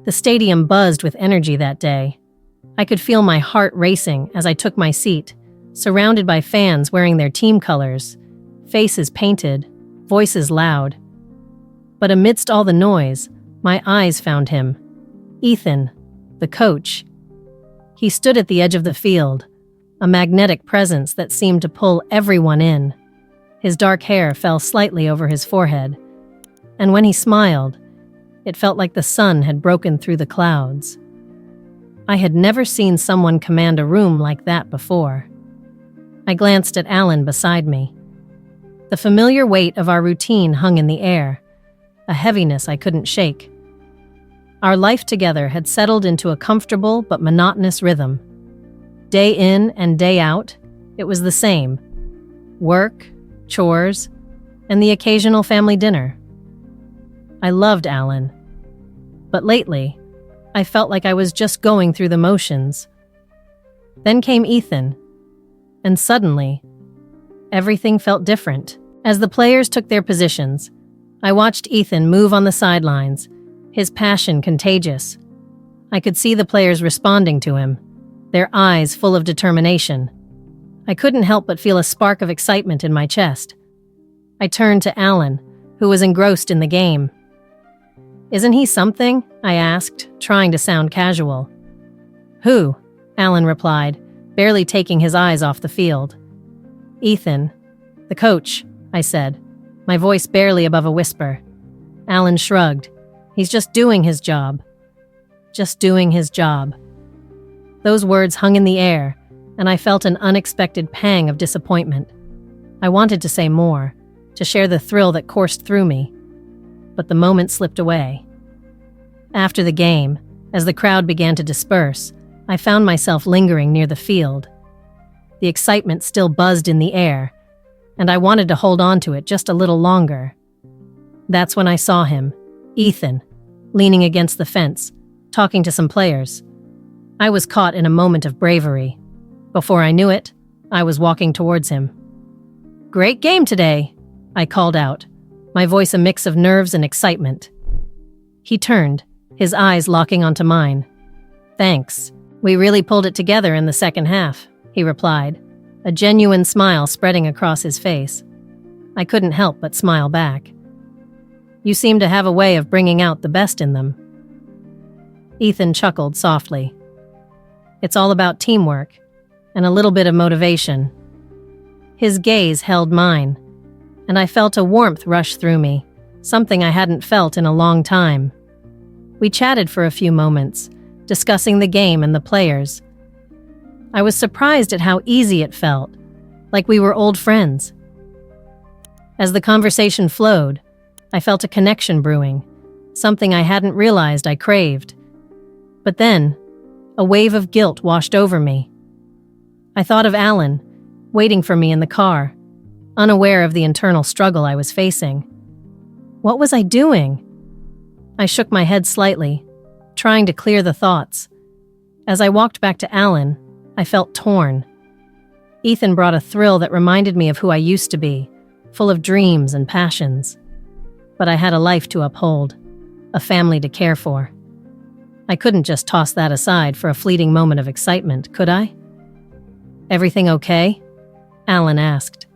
The stadium buzzed with energy that day. I could feel my heart racing as I took my seat, surrounded by fans wearing their team colors, faces painted, voices loud. But amidst all the noise, my eyes found him. Ethan, the coach. He stood at the edge of the field, a magnetic presence that seemed to pull everyone in. His dark hair fell slightly over his forehead, and when he smiled, it felt like the sun had broken through the clouds. I had never seen someone command a room like that before. I glanced at Alan beside me. The familiar weight of our routine hung in the air, a heaviness I couldn't shake. Our life together had settled into a comfortable but monotonous rhythm. Day in and day out, it was the same. Work, chores, and the occasional family dinner. I loved Alan. But lately, I felt like I was just going through the motions. Then came Ethan, and suddenly, everything felt different. As the players took their positions, I watched Ethan move on the sidelines, his passion contagious. I could see the players responding to him, their eyes full of determination. I couldn't help but feel a spark of excitement in my chest. I turned to Alan, who was engrossed in the game. "Isn't he something?" I asked, trying to sound casual. "Who?" Alan replied, barely taking his eyes off the field. "Ethan, the coach," I said, my voice barely above a whisper. Alan shrugged. "He's just doing his job." Just doing his job. Those words hung in the air, and I felt an unexpected pang of disappointment. I wanted to say more, to share the thrill that coursed through me, but the moment slipped away. After the game, as the crowd began to disperse, I found myself lingering near the field. The excitement still buzzed in the air, and I wanted to hold on to it just a little longer. That's when I saw him, Ethan, leaning against the fence, talking to some players. I was caught in a moment of bravery. Before I knew it, I was walking towards him. "Great game today," I called out, my voice a mix of nerves and excitement. He turned, his eyes locking onto mine. "Thanks. We really pulled it together in the second half," he replied, a genuine smile spreading across his face. I couldn't help but smile back. "You seem to have a way of bringing out the best in them." Ethan chuckled softly. "It's all about teamwork and a little bit of motivation." His gaze held mine, and I felt a warmth rush through me, something I hadn't felt in a long time. We chatted for a few moments, discussing the game and the players. I was surprised at how easy it felt, like we were old friends. As the conversation flowed, I felt a connection brewing, something I hadn't realized I craved. But then, a wave of guilt washed over me. I thought of Alan, waiting for me in the car, unaware of the internal struggle I was facing. What was I doing? I shook my head slightly, trying to clear the thoughts. As I walked back to Alan, I felt torn. Ethan brought a thrill that reminded me of who I used to be, full of dreams and passions. But I had a life to uphold, a family to care for. I couldn't just toss that aside for a fleeting moment of excitement, could I? "Everything okay?" Alan asked.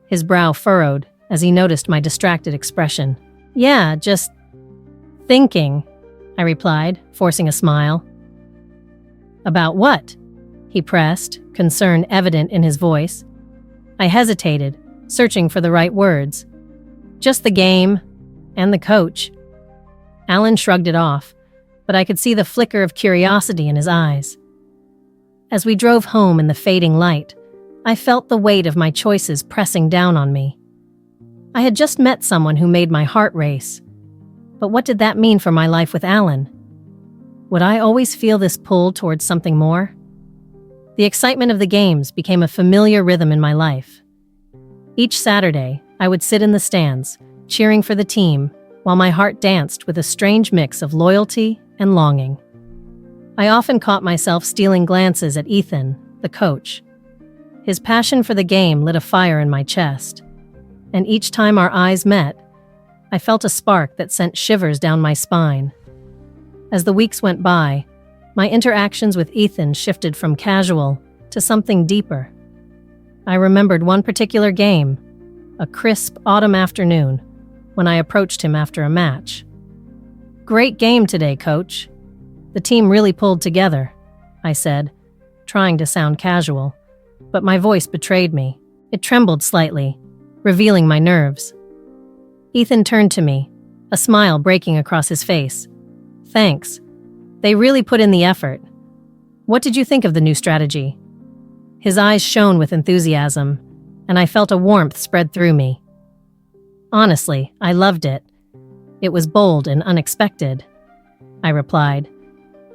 His brow furrowed as he noticed my distracted expression. "Yeah, just thinking," I replied, forcing a smile. "About what?" he pressed, concern evident in his voice. I hesitated, searching for the right words. "Just the game, and the coach." Alan shrugged it off, but I could see the flicker of curiosity in his eyes. As we drove home in the fading light, I felt the weight of my choices pressing down on me. I had just met someone who made my heart race. But what did that mean for my life with Alan? Would I always feel this pull towards something more? The excitement of the games became a familiar rhythm in my life. Each Saturday, I would sit in the stands, cheering for the team, while my heart danced with a strange mix of loyalty and longing. I often caught myself stealing glances at Ethan, the coach. His passion for the game lit a fire in my chest, and each time our eyes met, I felt a spark that sent shivers down my spine. As the weeks went by, my interactions with Ethan shifted from casual to something deeper. I remembered one particular game, a crisp autumn afternoon, when I approached him after a match. "Great game today, coach. The team really pulled together," I said, trying to sound casual, but my voice betrayed me. It trembled slightly, revealing my nerves. Ethan turned to me, a smile breaking across his face. "Thanks. They really put in the effort. What did you think of the new strategy?" His eyes shone with enthusiasm, and I felt a warmth spread through me. "Honestly, I loved it. It was bold and unexpected," I replied,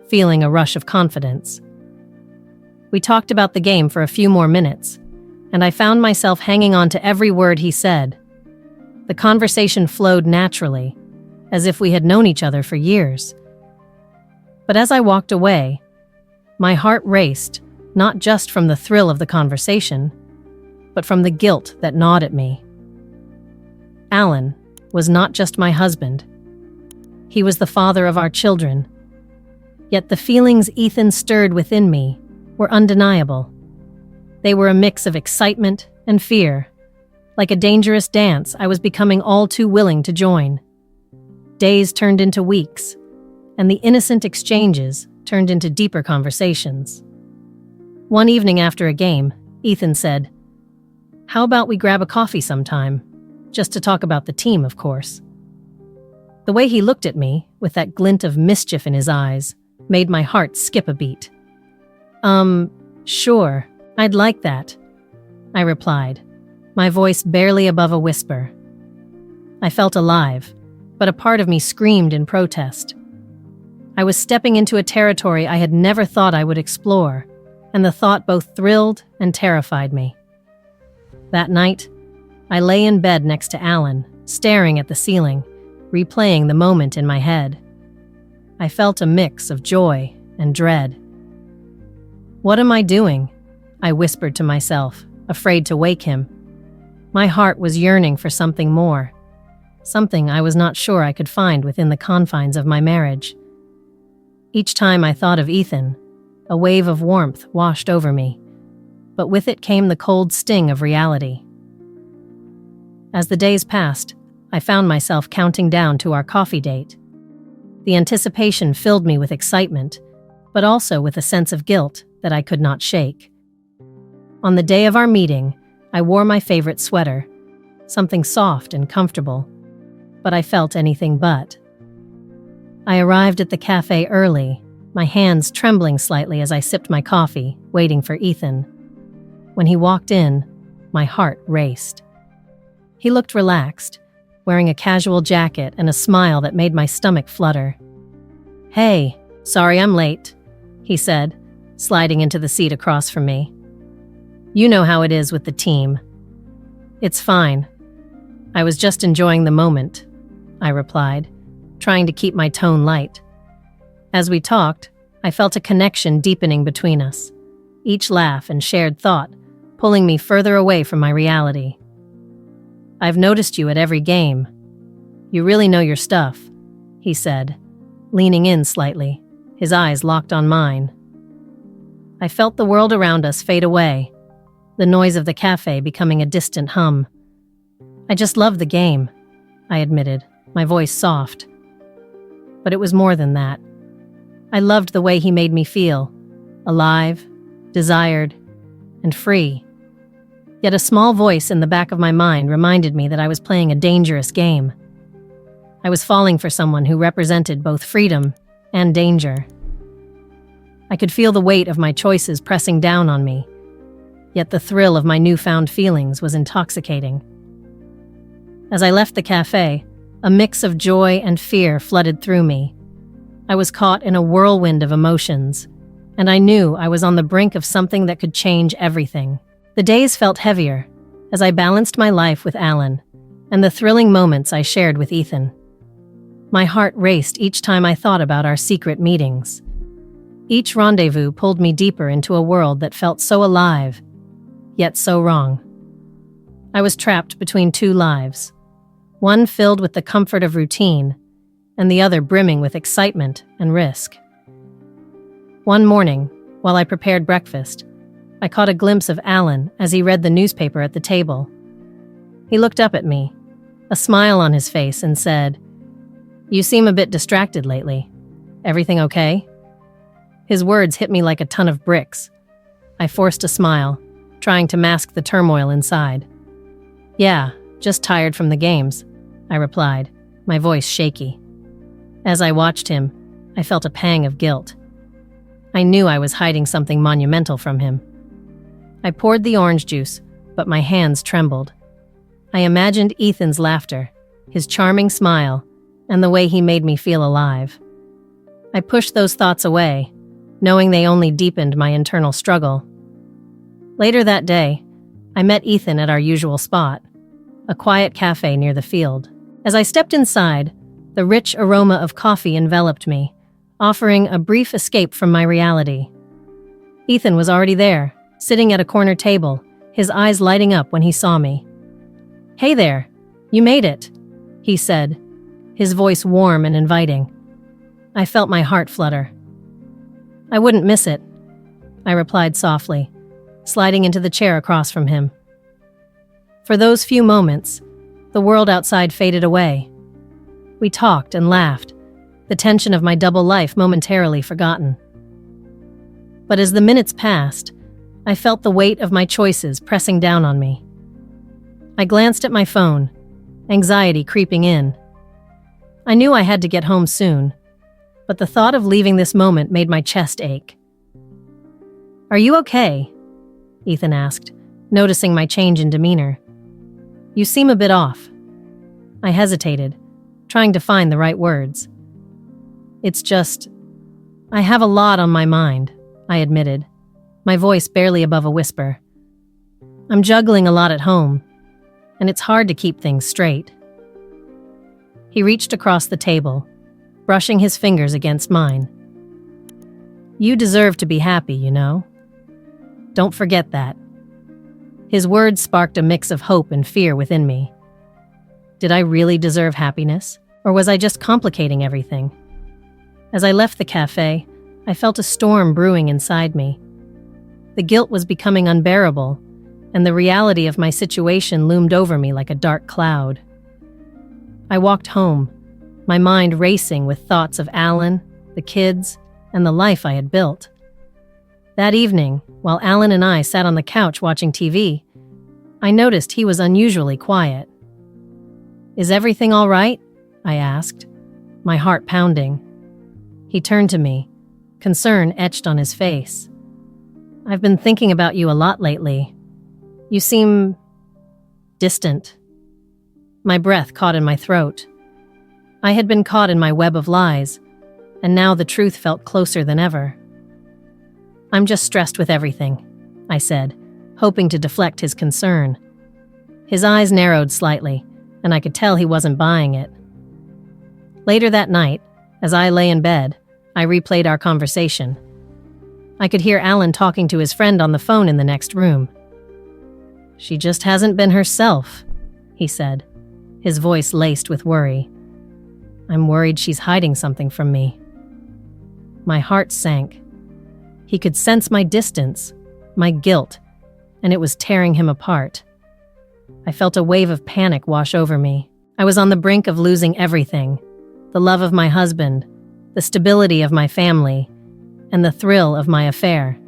feeling a rush of confidence. We talked about the game for a few more minutes, and I found myself hanging on to every word he said. The conversation flowed naturally, as if we had known each other for years. But as I walked away, my heart raced, not just from the thrill of the conversation, but from the guilt that gnawed at me. Alan was not just my husband. He was the father of our children. Yet the feelings Ethan stirred within me were undeniable. They were a mix of excitement and fear. Like a dangerous dance, I was becoming all too willing to join. Days turned into weeks, and the innocent exchanges turned into deeper conversations. One evening after a game, Ethan said, "How about we grab a coffee sometime? Just to talk about the team, of course." The way he looked at me, with that glint of mischief in his eyes, made my heart skip a beat. Sure, I'd like that," I replied, my voice barely above a whisper. I felt alive, but a part of me screamed in protest. I was stepping into a territory I had never thought I would explore, and the thought both thrilled and terrified me. That night, I lay in bed next to Alan, staring at the ceiling, replaying the moment in my head. I felt a mix of joy and dread. "What am I doing?" I whispered to myself, afraid to wake him. My heart was yearning for something more, something I was not sure I could find within the confines of my marriage. Each time I thought of Ethan, a wave of warmth washed over me, but with it came the cold sting of reality. As the days passed, I found myself counting down to our coffee date. The anticipation filled me with excitement, but also with a sense of guilt that I could not shake. On the day of our meeting, I wore my favorite sweater, something soft and comfortable, but I felt anything but. I arrived at the cafe early, my hands trembling slightly as I sipped my coffee, waiting for Ethan. When he walked in, my heart raced. He looked relaxed, wearing a casual jacket and a smile that made my stomach flutter. "Hey, sorry I'm late," he said, sliding into the seat across from me. "You know how it is with the team." "It's fine. I was just enjoying the moment," I replied, trying to keep my tone light. As we talked, I felt a connection deepening between us, each laugh and shared thought pulling me further away from my reality. "I've noticed you at every game. You really know your stuff," he said, leaning in slightly, his eyes locked on mine. I felt the world around us fade away, the noise of the cafe becoming a distant hum. "I just love the game," I admitted, my voice soft. But it was more than that. I loved the way he made me feel, alive, desired, and free. Yet a small voice in the back of my mind reminded me that I was playing a dangerous game. I was falling for someone who represented both freedom and danger. I could feel the weight of my choices pressing down on me, yet the thrill of my newfound feelings was intoxicating. As I left the cafe, a mix of joy and fear flooded through me. I was caught in a whirlwind of emotions, and I knew I was on the brink of something that could change everything. The days felt heavier as I balanced my life with Alan and the thrilling moments I shared with Ethan. My heart raced each time I thought about our secret meetings. Each rendezvous pulled me deeper into a world that felt so alive, yet so wrong. I was trapped between two lives, one filled with the comfort of routine, and the other brimming with excitement and risk. One morning, while I prepared breakfast, I caught a glimpse of Alan as he read the newspaper at the table. He looked up at me, a smile on his face, and said, "You seem a bit distracted lately. Everything okay?" His words hit me like a ton of bricks. I forced a smile, trying to mask the turmoil inside. "Yeah, just tired from the games," I replied, my voice shaky. As I watched him, I felt a pang of guilt. I knew I was hiding something monumental from him. I poured the orange juice, but my hands trembled. I imagined Ethan's laughter, his charming smile, and the way he made me feel alive. I pushed those thoughts away, knowing they only deepened my internal struggle. Later that day, I met Ethan at our usual spot, a quiet cafe near the field. As I stepped inside, the rich aroma of coffee enveloped me, offering a brief escape from my reality. Ethan was already there, sitting at a corner table, his eyes lighting up when he saw me. "Hey there, you made it," he said, his voice warm and inviting. I felt my heart flutter. "I wouldn't miss it," I replied softly, sliding into the chair across from him. For those few moments, the world outside faded away. We talked and laughed, the tension of my double life momentarily forgotten. But as the minutes passed, I felt the weight of my choices pressing down on me. I glanced at my phone, anxiety creeping in. I knew I had to get home soon, but the thought of leaving this moment made my chest ache. "Are you okay?" Ethan asked, noticing my change in demeanor. "You seem a bit off." I hesitated, trying to find the right words. "It's just, I have a lot on my mind," I admitted, my voice barely above a whisper. "I'm juggling a lot at home, and it's hard to keep things straight." He reached across the table, brushing his fingers against mine. "You deserve to be happy, you know. Don't forget that." His words sparked a mix of hope and fear within me. Did I really deserve happiness, or was I just complicating everything? As I left the cafe, I felt a storm brewing inside me. The guilt was becoming unbearable, and the reality of my situation loomed over me like a dark cloud. I walked home, my mind racing with thoughts of Alan, the kids, and the life I had built. That evening, while Alan and I sat on the couch watching TV, I noticed he was unusually quiet. "Is everything all right?" I asked, my heart pounding. He turned to me, concern etched on his face. "I've been thinking about you a lot lately. You seem distant." My breath caught in my throat. I had been caught in my web of lies, and now the truth felt closer than ever. "I'm just stressed with everything," I said, hoping to deflect his concern. His eyes narrowed slightly, and I could tell he wasn't buying it. Later that night, as I lay in bed, I replayed our conversation. I could hear Alan talking to his friend on the phone in the next room. "She just hasn't been herself," he said, his voice laced with worry. "I'm worried she's hiding something from me." My heart sank. He could sense my distance, my guilt, and it was tearing him apart. I felt a wave of panic wash over me. I was on the brink of losing everything: the love of my husband, the stability of my family, and the thrill of my affair.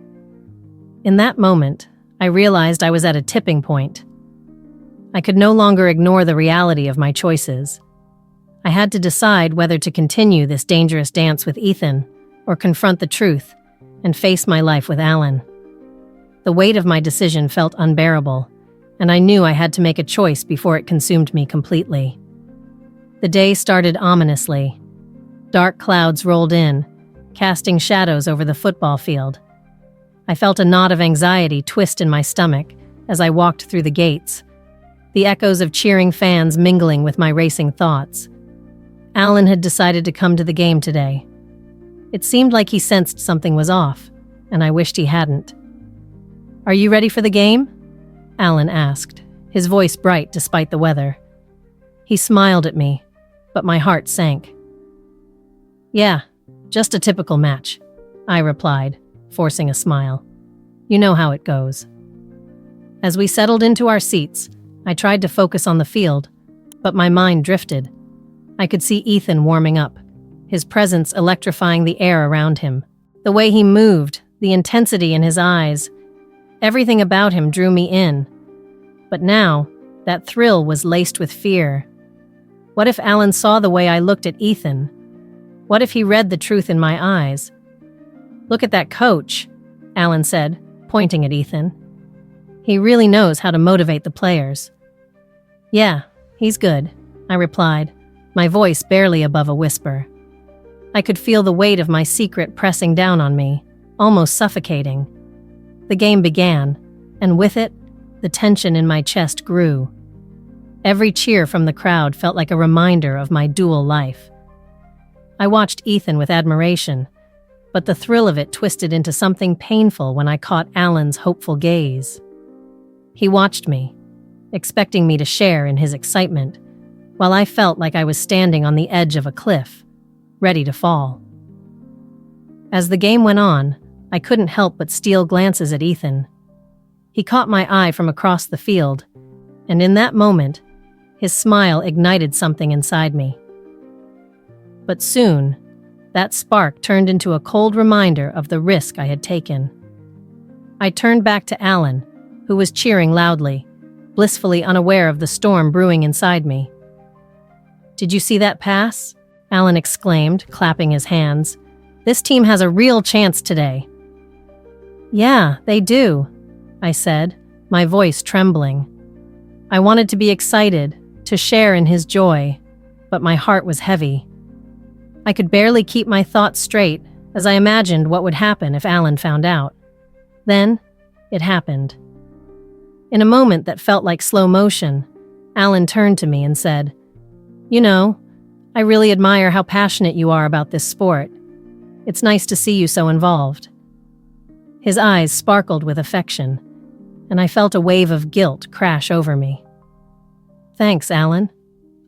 In that moment, I realized I was at a tipping point. I could no longer ignore the reality of my choices. I had to decide whether to continue this dangerous dance with Ethan or confront the truth and face my life with Alan. The weight of my decision felt unbearable, and I knew I had to make a choice before it consumed me completely. The day started ominously. Dark clouds rolled in, casting shadows over the football field. I felt a knot of anxiety twist in my stomach as I walked through the gates, the echoes of cheering fans mingling with my racing thoughts. Alan had decided to come to the game today. It seemed like he sensed something was off, and I wished he hadn't. "Are you ready for the game?" Alan asked, his voice bright despite the weather. He smiled at me, but my heart sank. Yeah, just a typical match, I replied, forcing a smile. You know how it goes. As we settled into our seats, I tried to focus on the field, but my mind drifted. I could see Ethan warming up, his presence electrifying the air around him. The way he moved, the intensity in his eyes, everything about him drew me in. But now, that thrill was laced with fear. What if Alan saw the way I looked at Ethan? What if he read the truth in my eyes? Look at that coach, Alan said, pointing at Ethan. He really knows how to motivate the players. Yeah, he's good, I replied, my voice barely above a whisper. I could feel the weight of my secret pressing down on me, almost suffocating. The game began, and with it, the tension in my chest grew. Every cheer from the crowd felt like a reminder of my dual life. I watched Ethan with admiration, but the thrill of it twisted into something painful when I caught Alan's hopeful gaze. He watched me, expecting me to share in his excitement, while I felt like I was standing on the edge of a cliff, ready to fall. As the game went on, I couldn't help but steal glances at Ethan. He caught my eye from across the field, and in that moment, his smile ignited something inside me. But soon, that spark turned into a cold reminder of the risk I had taken. I turned back to Alan, who was cheering loudly, blissfully unaware of the storm brewing inside me. Did you see that pass? Alan exclaimed, clapping his hands. This team has a real chance today. Yeah, they do, I said, my voice trembling. I wanted to be excited, to share in his joy, but my heart was heavy. I could barely keep my thoughts straight as I imagined what would happen if Alan found out. Then, it happened. In a moment that felt like slow motion, Alan turned to me and said, You know, I really admire how passionate you are about this sport. It's nice to see you so involved. His eyes sparkled with affection, and I felt a wave of guilt crash over me. Thanks, Alan,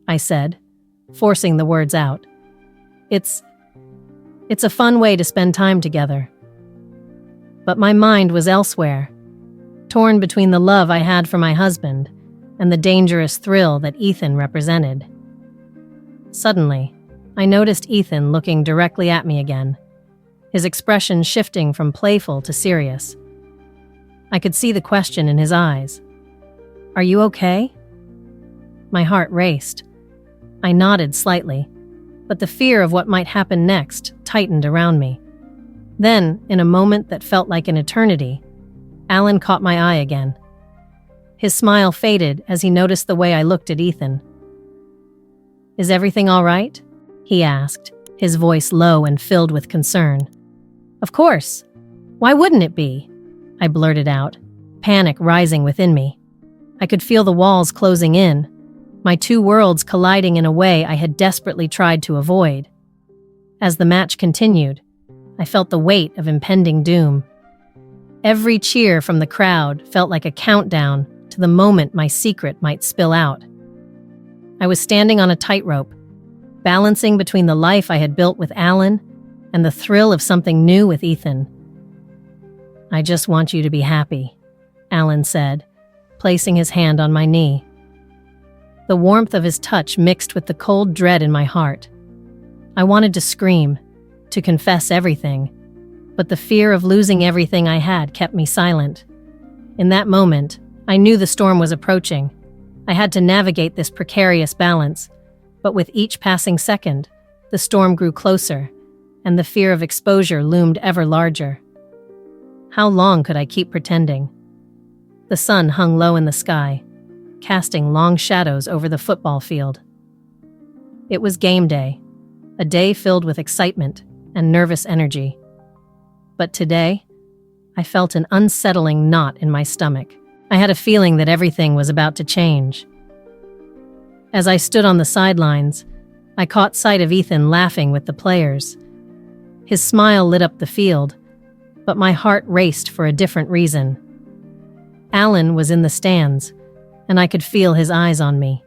I said, forcing the words out. It's a fun way to spend time together. But my mind was elsewhere, torn between the love I had for my husband and the dangerous thrill that Ethan represented. Suddenly, I noticed Ethan looking directly at me again, his expression shifting from playful to serious. I could see the question in his eyes. Are you okay? My heart raced. I nodded slightly, but the fear of what might happen next tightened around me. Then, in a moment that felt like an eternity, Alan caught my eye again. His smile faded as he noticed the way I looked at Ethan. Is everything all right? He asked, his voice low and filled with concern. Of course. Why wouldn't it be? I blurted out, panic rising within me. I could feel the walls closing in, my two worlds colliding in a way I had desperately tried to avoid. As the match continued, I felt the weight of impending doom. Every cheer from the crowd felt like a countdown to the moment my secret might spill out. I was standing on a tightrope, balancing between the life I had built with Alan and the thrill of something new with Ethan. I just want you to be happy, Alan said, placing his hand on my knee. The warmth of his touch mixed with the cold dread in my heart. I wanted to scream, to confess everything, but the fear of losing everything I had kept me silent. In that moment, I knew the storm was approaching. I had to navigate this precarious balance, but with each passing second, the storm grew closer, and the fear of exposure loomed ever larger. How long could I keep pretending? The sun hung low in the sky, casting long shadows over the football field. It was game day, a day filled with excitement and nervous energy. But today, I felt an unsettling knot in my stomach. I had a feeling that everything was about to change. As I stood on the sidelines, I caught sight of Ethan laughing with the players. His smile lit up the field, but my heart raced for a different reason. Alan was in the stands, and I could feel his eyes on me.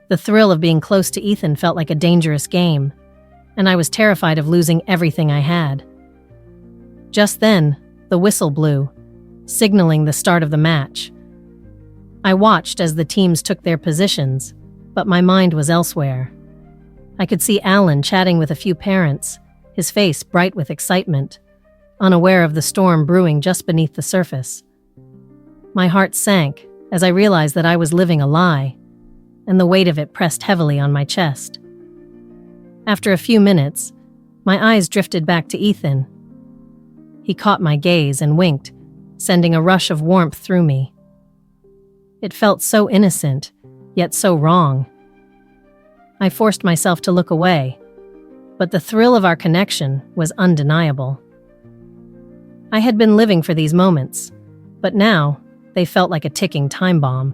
The thrill of being close to Ethan felt like a dangerous game, and I was terrified of losing everything I had. Just then, the whistle blew, signaling the start of the match. I watched as the teams took their positions, but my mind was elsewhere. I could see Alan chatting with a few parents, his face bright with excitement, unaware of the storm brewing just beneath the surface. My heart sank as I realized that I was living a lie, and the weight of it pressed heavily on my chest. After a few minutes, my eyes drifted back to Ethan. He caught my gaze and winked, sending a rush of warmth through me. It felt so innocent, yet so wrong. I forced myself to look away, but the thrill of our connection was undeniable. I had been living for these moments, but now they felt like a ticking time bomb.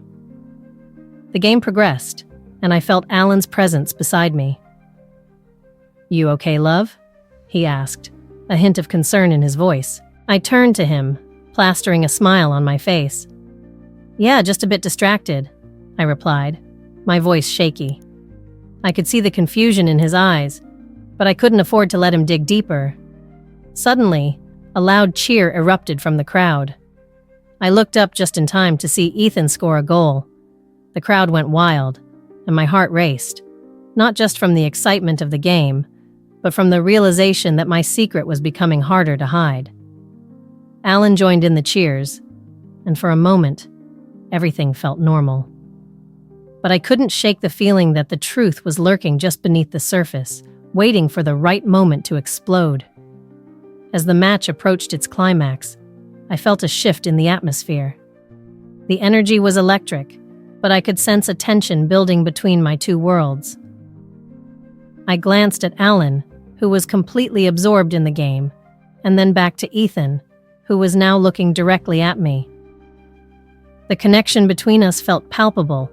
The game progressed, and I felt Alan's presence beside me. "You okay, love?" he asked, a hint of concern in his voice. I turned to him, plastering a smile on my face. "Yeah, just a bit distracted," I replied, my voice shaky. I could see the confusion in his eyes, but I couldn't afford to let him dig deeper. Suddenly, a loud cheer erupted from the crowd. I looked up just in time to see Ethan score a goal. The crowd went wild, and my heart raced, not just from the excitement of the game, but from the realization that my secret was becoming harder to hide. Alan joined in the cheers, and for a moment, everything felt normal. But I couldn't shake the feeling that the truth was lurking just beneath the surface, waiting for the right moment to explode. As the match approached its climax, I felt a shift in the atmosphere. The energy was electric, but I could sense a tension building between my two worlds. I glanced at Alan, who was completely absorbed in the game, and then back to Ethan, who was now looking directly at me. The connection between us felt palpable,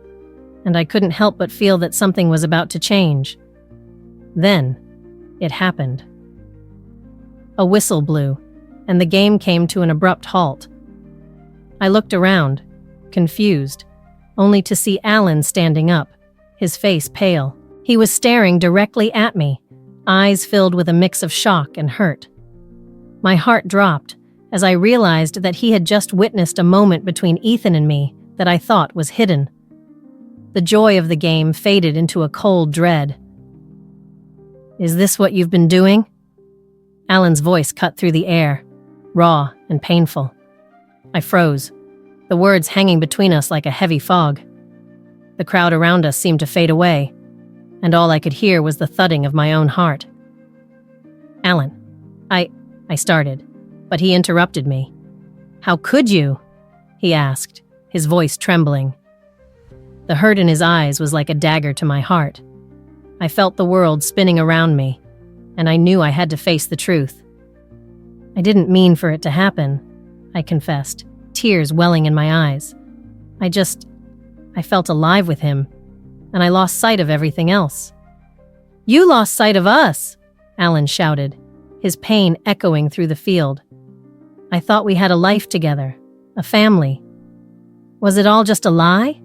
and I couldn't help but feel that something was about to change. Then, it happened. A whistle blew, and the game came to an abrupt halt. I looked around, confused, only to see Alan standing up, his face pale. He was staring directly at me, eyes filled with a mix of shock and hurt. My heart dropped as I realized that he had just witnessed a moment between Ethan and me that I thought was hidden. The joy of the game faded into a cold dread. "Is this what you've been doing?" Alan's voice cut through the air, raw and painful. I froze, the words hanging between us like a heavy fog. The crowd around us seemed to fade away, and all I could hear was the thudding of my own heart. "Alan, I started, but he interrupted me. "How could you?" he asked, his voice trembling. The hurt in his eyes was like a dagger to my heart. I felt the world spinning around me, and I knew I had to face the truth. "I didn't mean for it to happen," I confessed, tears welling in my eyes. I felt alive with him, and I lost sight of everything else. "You lost sight of us!" Alan shouted, his pain echoing through the field. "I thought we had a life together, a family. Was it all just a lie?"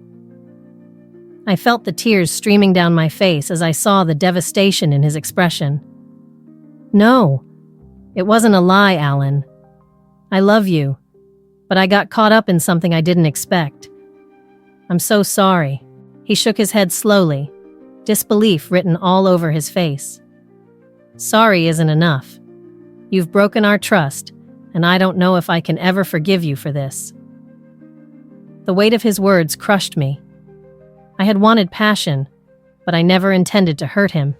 I felt the tears streaming down my face as I saw the devastation in his expression. "No, it wasn't a lie, Alan. I love you, but I got caught up in something I didn't expect. I'm so sorry." He shook his head slowly, disbelief written all over his face. "Sorry isn't enough. You've broken our trust, and I don't know if I can ever forgive you for this." The weight of his words crushed me. I had wanted passion, but I never intended to hurt him.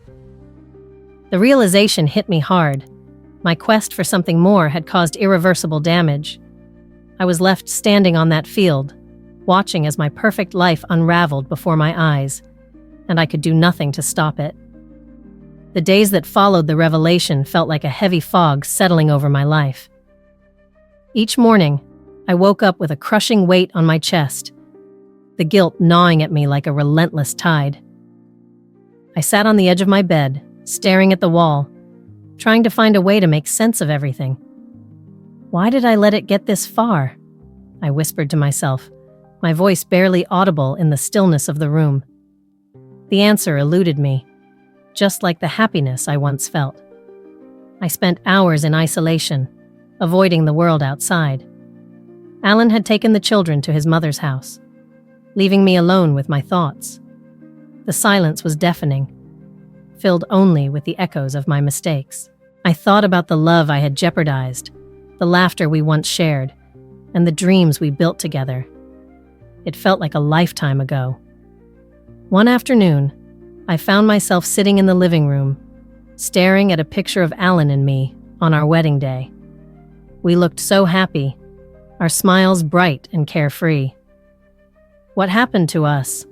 The realization hit me hard. My quest for something more had caused irreversible damage. I was left standing on that field, watching as my perfect life unraveled before my eyes, and I could do nothing to stop it. The days that followed the revelation felt like a heavy fog settling over my life. Each morning, I woke up with a crushing weight on my chest, the guilt gnawing at me like a relentless tide. I sat on the edge of my bed, staring at the wall, trying to find a way to make sense of everything. "Why did I let it get this far?" I whispered to myself, my voice barely audible in the stillness of the room. The answer eluded me. just like the happiness I once felt. I spent hours in isolation, avoiding the world outside. Alan had taken the children to his mother's house, leaving me alone with my thoughts. The silence was deafening, filled only with the echoes of my mistakes. I thought about the love I had jeopardized, the laughter we once shared, and the dreams we built together. It felt like a lifetime ago. One afternoon, I found myself sitting in the living room, staring at a picture of Alan and me on our wedding day. We looked so happy, our smiles bright and carefree. "What happened to us?"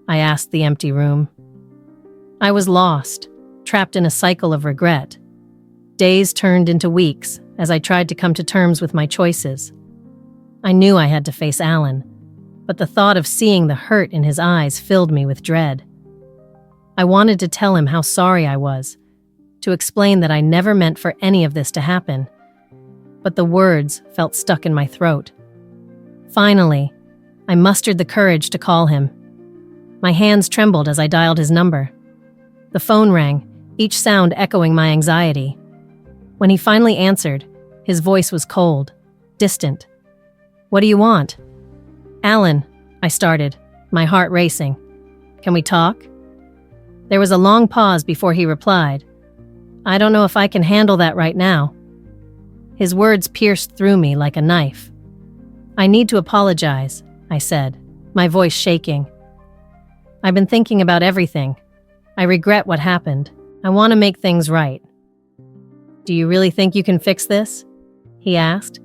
I asked the empty room. I was lost, trapped in a cycle of regret. Days turned into weeks as I tried to come to terms with my choices. I knew I had to face Alan, but the thought of seeing the hurt in his eyes filled me with dread. I wanted to tell him how sorry I was, to explain that I never meant for any of this to happen, but the words felt stuck in my throat. Finally, I mustered the courage to call him. My hands trembled as I dialed his number. The phone rang, each sound echoing my anxiety. When he finally answered, his voice was cold, distant. "What do you want?" "Alan," I started, my heart racing. "Can we talk?" There was a long pause before he replied. "I don't know if I can handle that right now." His words pierced through me like a knife. "I need to apologize," I said, my voice shaking. "I've been thinking about everything. I regret what happened. I want to make things right." "Do you really think you can fix this?" he asked,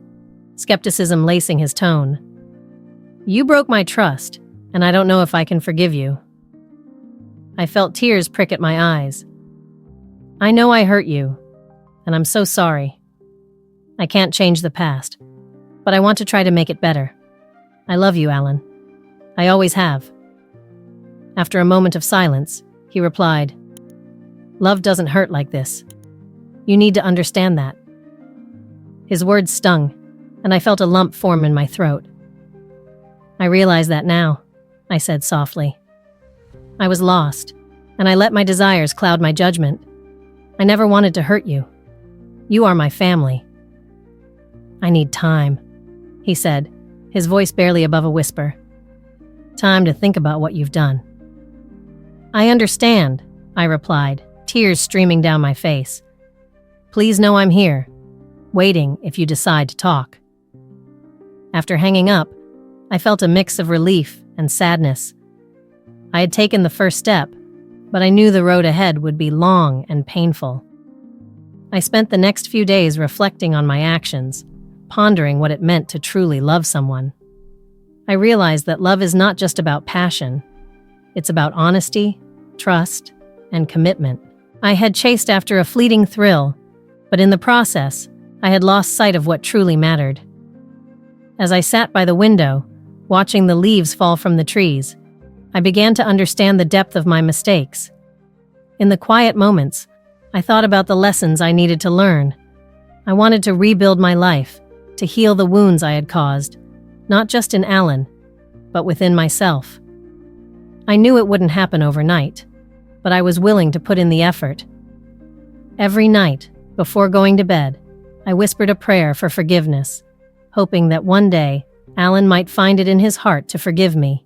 skepticism lacing his tone. "You broke my trust, and I don't know if I can forgive you." I felt tears prick at my eyes. "I know I hurt you, and I'm so sorry. I can't change the past, but I want to try to make it better. I love you, Alan. I always have." After a moment of silence, he replied, "Love doesn't hurt like this. You need to understand that." His words stung, and I felt a lump form in my throat. "I realize that now," I said softly. "I was lost, and I let my desires cloud my judgment. I never wanted to hurt you. You are my family." "I need time," he said, his voice barely above a whisper. "Time to think about what you've done." "I understand," I replied, tears streaming down my face. "Please know I'm here, waiting if you decide to talk." After hanging up, I felt a mix of relief and sadness. I had taken the first step, but I knew the road ahead would be long and painful. I spent the next few days reflecting on my actions, pondering what it meant to truly love someone. I realized that love is not just about passion. It's about honesty, trust, and commitment. I had chased after a fleeting thrill, but in the process, I had lost sight of what truly mattered. As I sat by the window, watching the leaves fall from the trees, I began to understand the depth of my mistakes. In the quiet moments, I thought about the lessons I needed to learn. I wanted to rebuild my life, to heal the wounds I had caused, not just in Alan, but within myself. I knew it wouldn't happen overnight, but I was willing to put in the effort. Every night, before going to bed, I whispered a prayer for forgiveness, hoping that one day Alan might find it in his heart to forgive me.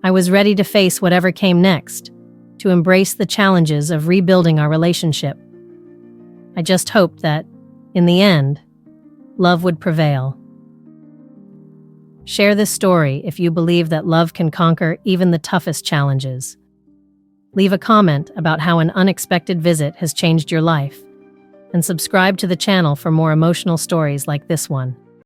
I was ready to face whatever came next, to embrace the challenges of rebuilding our relationship. I just hoped that, in the end, love would prevail. Share this story if you believe that love can conquer even the toughest challenges. Leave a comment about how an unexpected visit has changed your life, and subscribe to the channel for more emotional stories like this one.